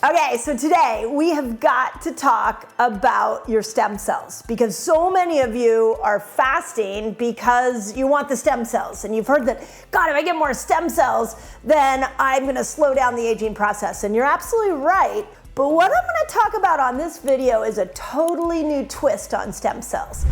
Okay, so today we have got to talk about your stem cells because so many of you are fasting because you want the stem cells and you've heard that, God, if I get more stem cells, then I'm gonna slow down the aging process. And you're absolutely right, but what I'm gonna talk about on this video is a totally new twist on stem cells.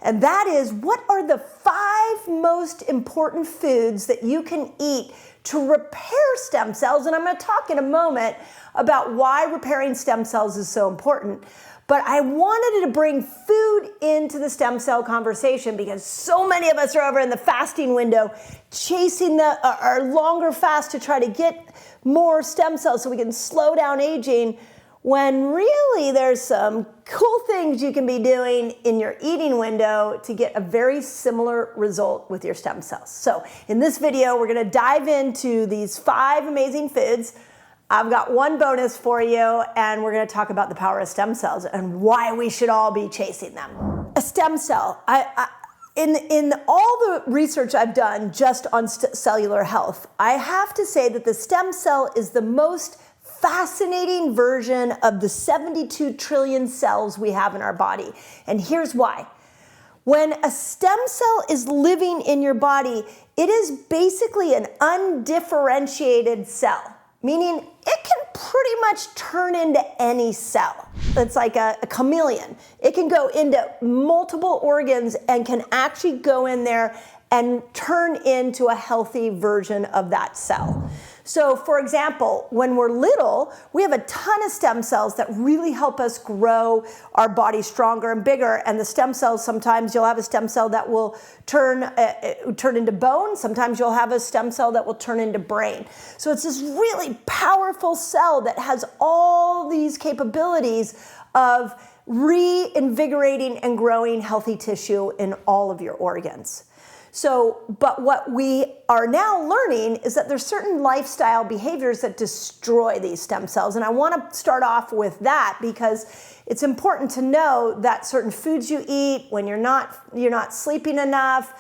And that is, what are the 5 most important foods that you can eat to repair stem cells? And I'm going to talk in a moment about why repairing stem cells is so important. But I wanted to bring food into the stem cell conversation because so many of us are over in the fasting window chasing our longer fast to try to get more stem cells so we can slow down aging, when really there's some cool things you can be doing in your eating window to get a very similar result with your stem cells. So in this video, we're gonna dive into these 5 amazing foods. I've got one bonus for you, and we're gonna talk about the power of stem cells and why we should all be chasing them. A stem cell, in all the research I've done just on cellular health, I have to say that the stem cell is the most fascinating version of the 72 trillion cells we have in our body. And here's why. When a stem cell is living in your body, it is basically an undifferentiated cell, meaning it can pretty much turn into any cell. It's like a chameleon. It can go into multiple organs and can actually go in there and turn into a healthy version of that cell. So for example, when we're little, we have a ton of stem cells that really help us grow our body stronger and bigger. And the stem cells, sometimes you'll have a stem cell that will turn into bone. Sometimes you'll have a stem cell that will turn into brain. So it's this really powerful cell that has all these capabilities of reinvigorating and growing healthy tissue in all of your organs. So, but what we are now learning is that there's certain lifestyle behaviors that destroy these stem cells. And I want to start off with that because it's important to know that certain foods you eat, when you're not sleeping enough,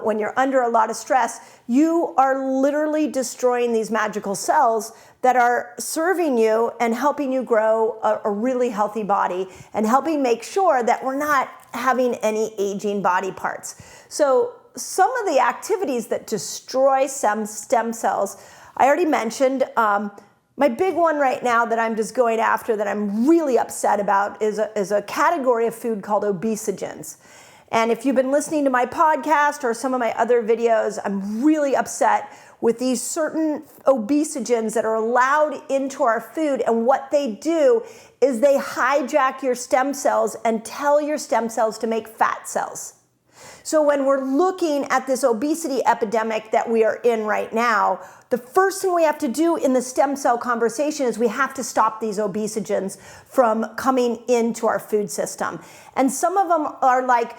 when you're under a lot of stress, you are literally destroying these magical cells that are serving you and helping you grow a really healthy body and helping make sure that we're not having any aging body parts. So some of the activities that destroy some stem cells, I already mentioned. My big one right now that I'm just going after that I'm really upset about is a category of food called obesogens. And if you've been listening to my podcast or some of my other videos, I'm really upset with these certain obesogens that are allowed into our food. And what they do is they hijack your stem cells and tell your stem cells to make fat cells. So when we're looking at this obesity epidemic that we are in right now, the first thing we have to do in the stem cell conversation is we have to stop these obesogens from coming into our food system. And some of them are like,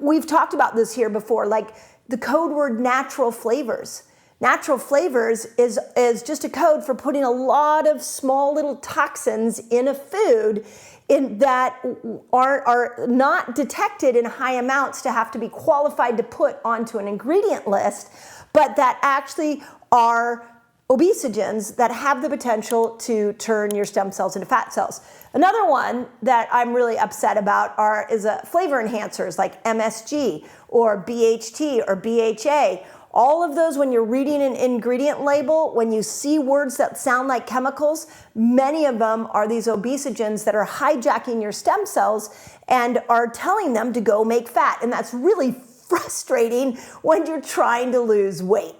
we've talked about this here before, like the code word natural flavors. Natural flavors is just a code for putting a lot of small little toxins in a food that are not detected in high amounts to have to be qualified to put onto an ingredient list, but that actually are obesogens that have the potential to turn your stem cells into fat cells. Another one that I'm really upset about is flavor enhancers like MSG or BHT or BHA. All of those, when you're reading an ingredient label, when you see words that sound like chemicals, many of them are these obesogens that are hijacking your stem cells and are telling them to go make fat. And that's really frustrating when you're trying to lose weight.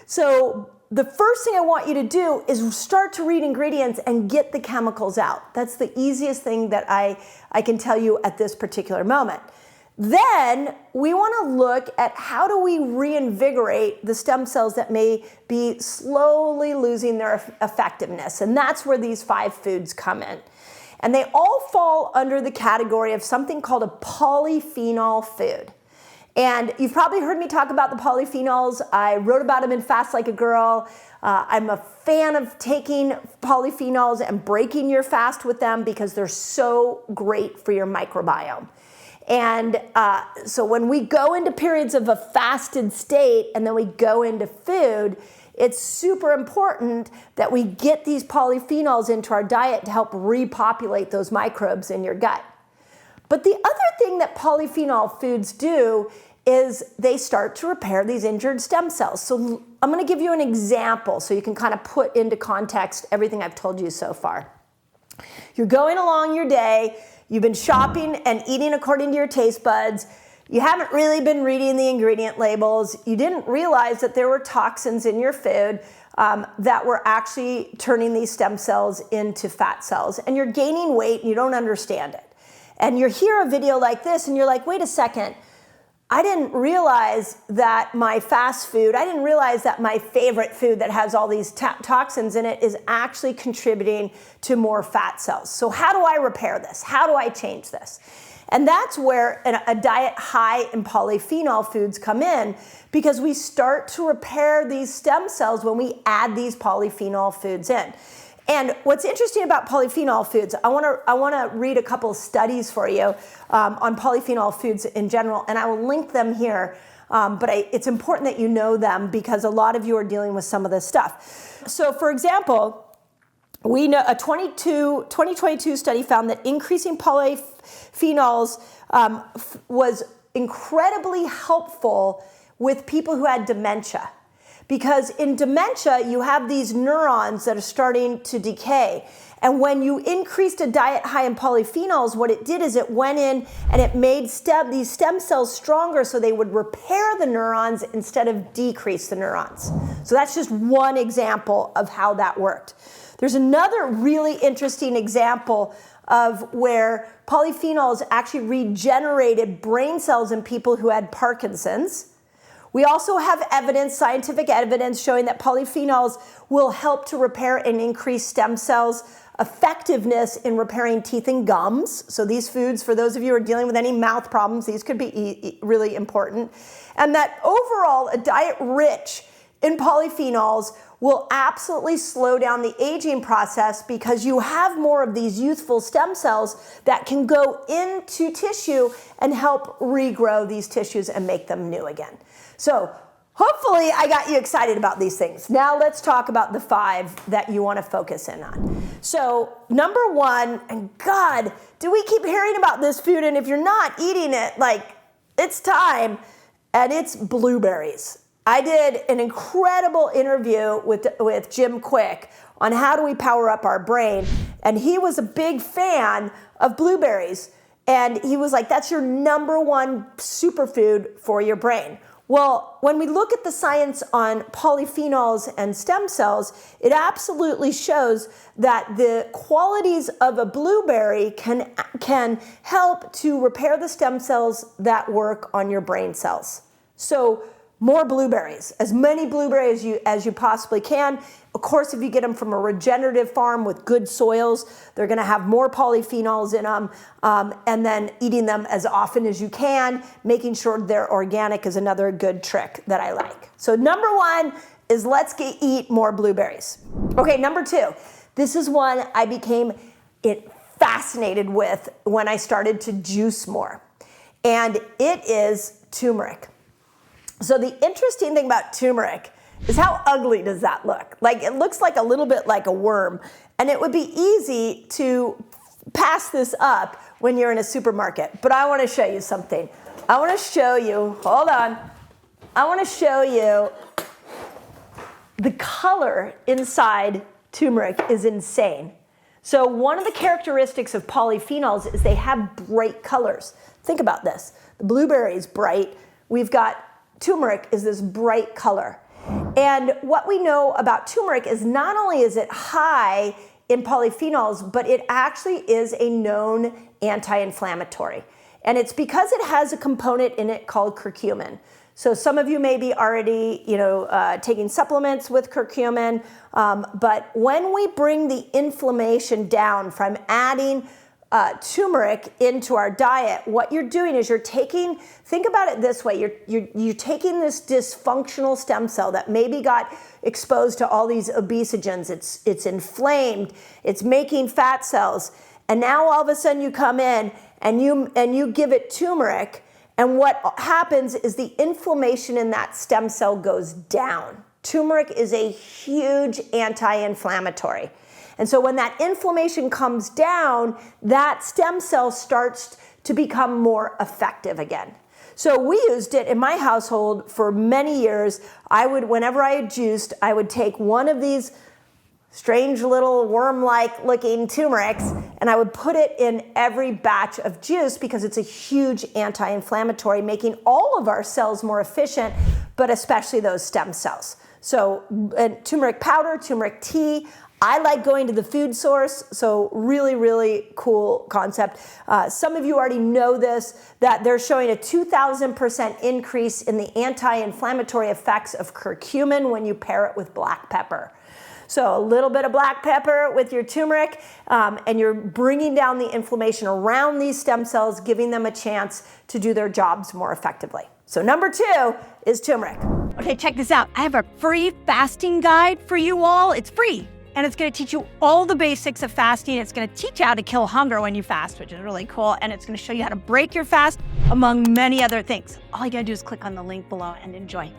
So the first thing I want you to do is start to read ingredients and get the chemicals out. That's the easiest thing that I can tell you at this particular moment. Then we want to look at how do we reinvigorate the stem cells that may be slowly losing their effectiveness. And that's where these 5 foods come in. And they all fall under the category of something called a polyphenol food. And you've probably heard me talk about the polyphenols. I wrote about them in Fast Like a Girl. I'm a fan of taking polyphenols and breaking your fast with them because they're so great for your microbiome. And so when we go into periods of a fasted state and then we go into food, it's super important that we get these polyphenols into our diet to help repopulate those microbes in your gut. But the other thing that polyphenol foods do is they start to repair these injured stem cells. So I'm going to give you an example so you can kind of put into context everything I've told you so far. You're going along your day, you've been shopping and eating according to your taste buds, you haven't really been reading the ingredient labels, you didn't realize that there were toxins in your food that were actually turning these stem cells into fat cells, and you're gaining weight and you don't understand it. And you hear a video like this and you're like, wait a second, I didn't realize that my fast food, I didn't realize that my favorite food that has all these toxins in it is actually contributing to more fat cells. So how do I repair this? How do I change this? And that's where a diet high in polyphenol foods come in, because we start to repair these stem cells when we add these polyphenol foods in. And what's interesting about polyphenol foods, I want to read a couple of studies for you on polyphenol foods in general, and I will link them here. But it's important that you know them because a lot of you are dealing with some of this stuff. So, for example, we know a 2022 study found that increasing polyphenols was incredibly helpful with people who had dementia. Because in dementia, you have these neurons that are starting to decay. And when you increased a diet high in polyphenols, what it did is it went in and it made these stem cells stronger so they would repair the neurons instead of decrease the neurons. So that's just one example of how that worked. There's another really interesting example of where polyphenols actually regenerated brain cells in people who had Parkinson's. We also have evidence, scientific evidence, showing that polyphenols will help to repair and increase stem cells' effectiveness in repairing teeth and gums. So these foods, for those of you who are dealing with any mouth problems, these could be really important. And that overall, a diet rich in polyphenols will absolutely slow down the aging process because you have more of these youthful stem cells that can go into tissue and help regrow these tissues and make them new again. So hopefully I got you excited about these things. Now let's talk about the 5 that you want to focus in on. So number 1, and God, do we keep hearing about this food, and if you're not eating it, like, it's time, and it's blueberries. I did an incredible interview with Jim Quick on how do we power up our brain, and he was a big fan of blueberries, and he was like, that's your number 1 superfood for your brain. Well, when we look at the science on polyphenols and stem cells, it absolutely shows that the qualities of a blueberry can help to repair the stem cells that work on your brain cells. So more blueberries, as many blueberries as you possibly can. Of course, if you get them from a regenerative farm with good soils, they're going to have more polyphenols in them. And then eating them as often as you can, making sure they're organic is another good trick that I like. So number 1 is let's eat more blueberries. Okay, number 2. This is one I became fascinated with when I started to juice more. And it is turmeric. So the interesting thing about turmeric is how ugly does that look? Like, it looks like a little bit like a worm, and it would be easy to pass this up when you're in a supermarket. But I want to show you something. I want to show you, hold on. I want to show you the color inside turmeric is insane. So one of the characteristics of polyphenols is they have bright colors. Think about this. The blueberry is bright. We've got turmeric is this bright color. And what we know about turmeric is not only is it high in polyphenols, but it actually is a known anti-inflammatory. And it's because it has a component in it called curcumin. So some of you may be already, taking supplements with curcumin, but when we bring the inflammation down from adding turmeric into our diet, what you're doing is think about it this way, you're taking this dysfunctional stem cell that maybe got exposed to all these obesogens, it's inflamed, it's making fat cells, and now all of a sudden you come in and you give it turmeric, and what happens is the inflammation in that stem cell goes down Turmeric is a huge anti-inflammatory. And so when that inflammation comes down, that stem cell starts to become more effective again. So we used it in my household for many years. Whenever I had juiced, I would take one of these strange little worm-like looking turmerics, and I would put it in every batch of juice because it's a huge anti-inflammatory, making all of our cells more efficient, but especially those stem cells. So turmeric powder, turmeric tea. I like going to the food source, so really, really cool concept. Some of you already know this, that they're showing a 2,000% increase in the anti-inflammatory effects of curcumin when you pair it with black pepper. So a little bit of black pepper with your turmeric, and you're bringing down the inflammation around these stem cells, giving them a chance to do their jobs more effectively. So number 2 is turmeric. Okay, check this out. I have a free fasting guide for you all. It's free. And it's going to teach you all the basics of fasting. It's going to teach you how to kill hunger when you fast, which is really cool. And it's going to show you how to break your fast, among many other things. All you got to do is click on the link below and enjoy.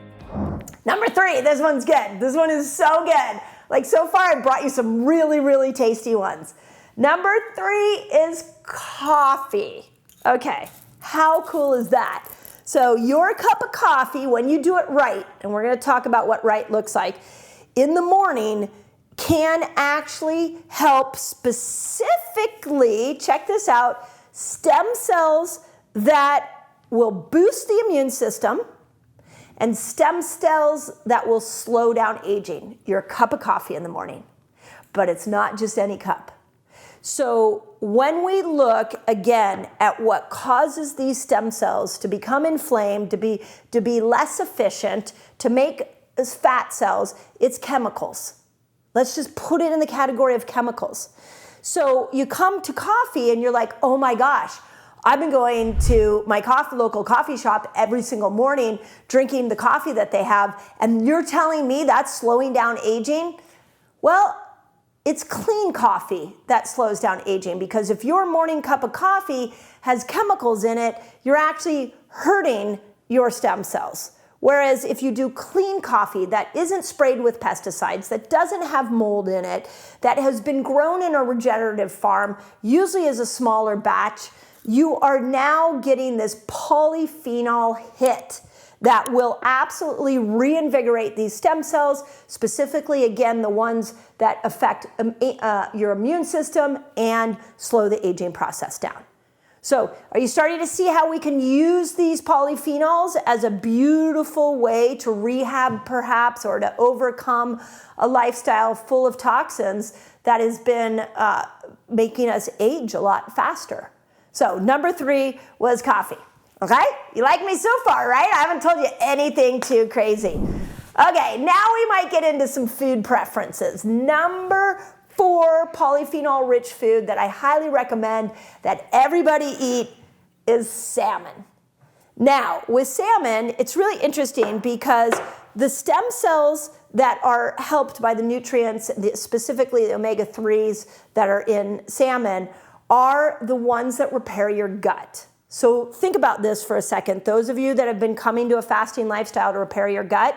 Number 3, this one's good. This one is so good. Like so far, I brought you some really, really tasty ones. Number 3 is coffee. Okay, how cool is that? So your cup of coffee, when you do it right, and we're going to talk about what right looks like, in the morning, can actually help specifically, check this out, stem cells that will boost the immune system and stem cells that will slow down aging. Your cup of coffee in the morning. But it's not just any cup. So when we look again at what causes these stem cells to become inflamed, to be less efficient, to make fat cells, it's chemicals. Let's just put it in the category of chemicals. So you come to coffee and you're like, oh my gosh, I've been going to my local coffee shop every single morning, drinking the coffee that they have, and you're telling me that's slowing down aging? Well, it's clean coffee that slows down aging, because if your morning cup of coffee has chemicals in it, you're actually hurting your stem cells. Whereas if you do clean coffee that isn't sprayed with pesticides, that doesn't have mold in it, that has been grown in a regenerative farm, usually as a smaller batch, you are now getting this polyphenol hit that will absolutely reinvigorate these stem cells, specifically, again, the ones that affect your immune system and slow the aging process down. So are you starting to see how we can use these polyphenols as a beautiful way to rehab perhaps, or to overcome a lifestyle full of toxins that has been making us age a lot faster? So number 3 was coffee. Okay? You like me so far, right? I haven't told you anything too crazy. Okay, now we might get into some food preferences. Number 4 polyphenol-rich food that I highly recommend that everybody eat is salmon. Now, with salmon, it's really interesting because the stem cells that are helped by the nutrients, specifically the omega-3s that are in salmon, are the ones that repair your gut. So think about this for a second. Those of you that have been coming to a fasting lifestyle to repair your gut,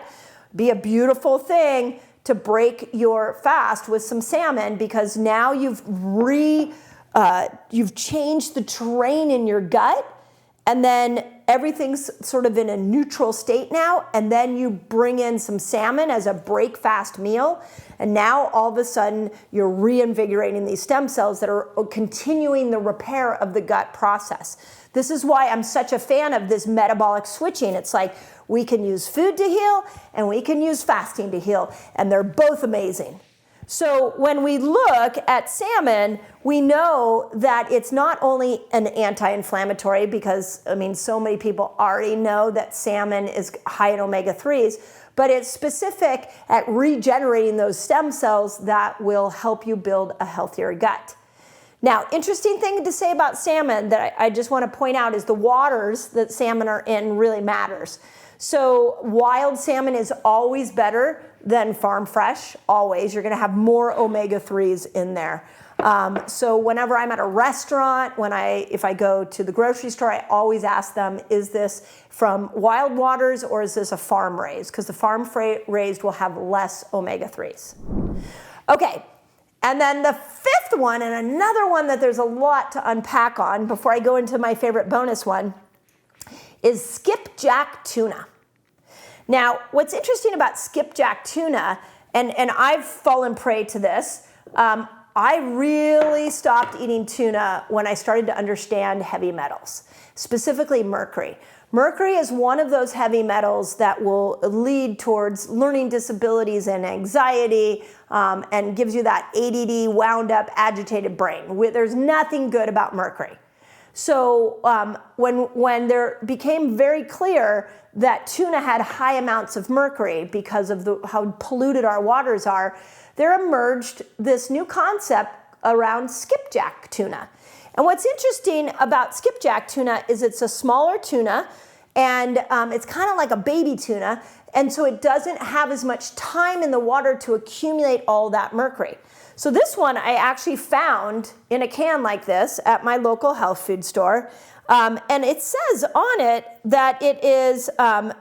be a beautiful thing to break your fast with some salmon, because now you've changed the terrain in your gut, and then everything's sort of in a neutral state now, and then you bring in some salmon as a break fast meal, and now all of a sudden you're reinvigorating these stem cells that are continuing the repair of the gut process. This is why I'm such a fan of this metabolic switching. It's like we can use food to heal and we can use fasting to heal, and they're both amazing. So when we look at salmon, we know that it's not only an anti-inflammatory, because, I mean, so many people already know that salmon is high in omega-3s, but it's specific at regenerating those stem cells that will help you build a healthier gut. Now, interesting thing to say about salmon that I just want to point out is the waters that salmon are in really matters. So wild salmon is always better than farm fresh, always. You're going to have more omega-3s in there. So whenever I'm at a restaurant, if I go to the grocery store, I always ask them, is this from wild waters or is this a farm raised? Because the farm raised will have less omega-3s. Okay, and then the fifth one, and another one that there's a lot to unpack on before I go into my favorite bonus one, is skipjack tuna. Now, what's interesting about skipjack tuna, and I've fallen prey to this, I really stopped eating tuna when I started to understand heavy metals, specifically mercury. Mercury is one of those heavy metals that will lead towards learning disabilities and anxiety, and gives you that ADD, wound up, agitated brain. There's nothing good about mercury. So when there became very clear that tuna had high amounts of mercury because of how polluted our waters are, there emerged this new concept around skipjack tuna. And what's interesting about skipjack tuna is it's a smaller tuna, and it's kind of like a baby tuna, and so it doesn't have as much time in the water to accumulate all that mercury. So this one I actually found in a can like this at my local health food store, and it says on it that it is,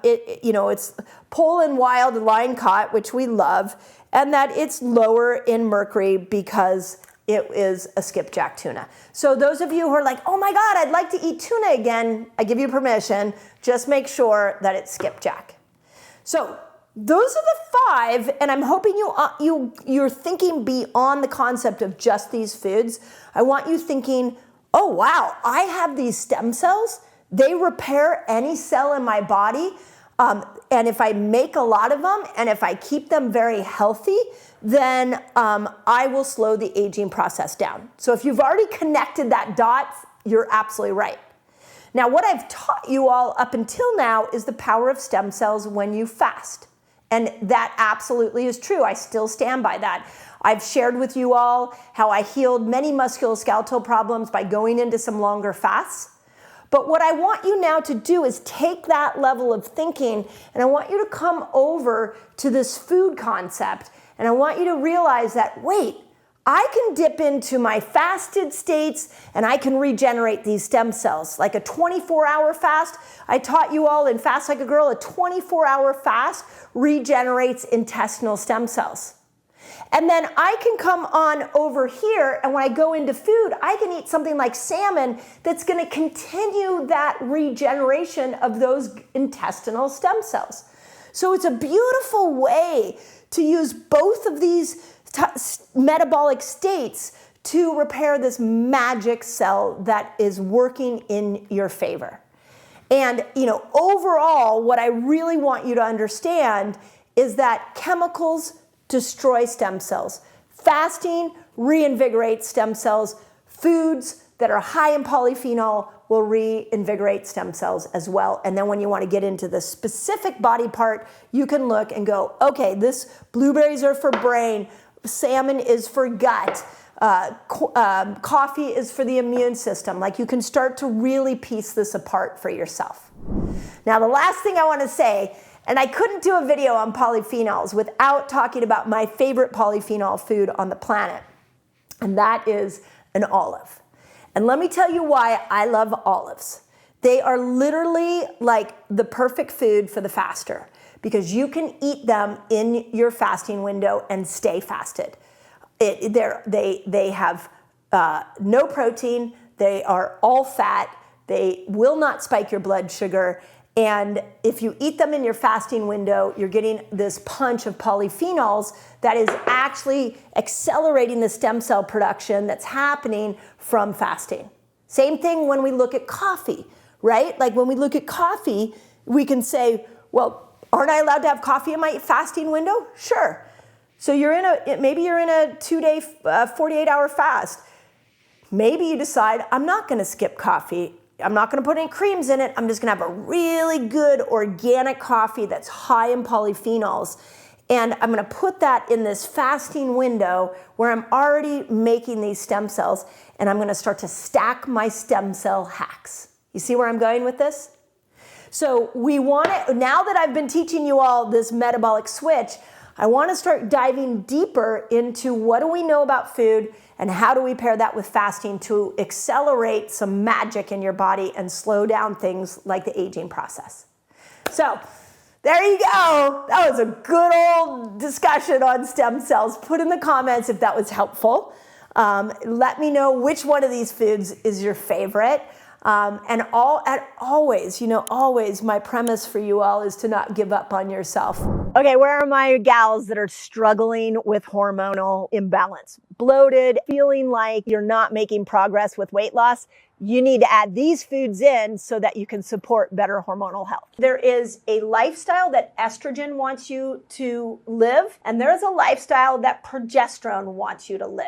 it's pole and wild line caught, which we love, and that it's lower in mercury because it is a skipjack tuna. So those of you who are like, oh my God, I'd like to eat tuna again, I give you permission. Just make sure that it's skipjack. So those are the 5, and I'm hoping you're thinking beyond the concept of just these foods. I want you thinking, oh wow, I have these stem cells. They repair any cell in my body. And if I make a lot of them, and if I keep them very healthy, then I will slow the aging process down. So if you've already connected that dot, you're absolutely right. Now, what I've taught you all up until now is the power of stem cells when you fast. And that absolutely is true. I still stand by that. I've shared with you all how I healed many musculoskeletal problems by going into some longer fasts. But what I want you now to do is take that level of thinking, and I want you to come over to this food concept, and I want you to realize that, wait, I can dip into my fasted states and I can regenerate these stem cells. Like a 24-hour fast, I taught you all in Fast Like a Girl, a 24-hour fast regenerates intestinal stem cells. And then I can come on over here, and when I go into food, I can eat something like salmon that's going to continue that regeneration of those intestinal stem cells. So it's a beautiful way to use both of these metabolic states to repair this magic cell that is working in your favor. And, overall, what I really want you to understand is that chemicals destroy stem cells. Fasting reinvigorates stem cells. Foods that are high in polyphenol will reinvigorate stem cells as well. And then when you want to get into the specific body part, you can look and go, okay, blueberries are for brain, salmon is for gut, coffee is for the immune system. Like, you can start to really piece this apart for yourself. Now, the last thing I want to say, and I couldn't do a video on polyphenols without talking about my favorite polyphenol food on the planet, and that is an olive. And let me tell you why I love olives. They are literally like the perfect food for the faster, because you can eat them in your fasting window and stay fasted. They have no protein, they are all fat, they will not spike your blood sugar, and if you eat them in your fasting window, you're getting this punch of polyphenols that is actually accelerating the stem cell production that's happening from fasting. Same thing when we look at coffee, right? Like, when we look at coffee, we can say, well, aren't I allowed to have coffee in my fasting window? Sure. So maybe you're in a 2-day, 48-hour fast. Maybe you decide, I'm not going to skip coffee. I'm not going to put any creams in it. I'm just going to have a really good organic coffee that's high in polyphenols. And I'm going to put that in this fasting window where I'm already making these stem cells, and I'm going to start to stack my stem cell hacks. You see where I'm going with this? So now that I've been teaching you all this metabolic switch, I want to start diving deeper into what do we know about food and how do we pair that with fasting to accelerate some magic in your body and slow down things like the aging process. So there you go. That was a good old discussion on stem cells. Put in the comments if that was helpful. Let me know which one of these foods is your favorite. And always my premise for you all is to not give up on yourself. Okay, where are my gals that are struggling with hormonal imbalance? Bloated, feeling like you're not making progress with weight loss? You need to add these foods in so that you can support better hormonal health. There is a lifestyle that estrogen wants you to live, and there is a lifestyle that progesterone wants you to live.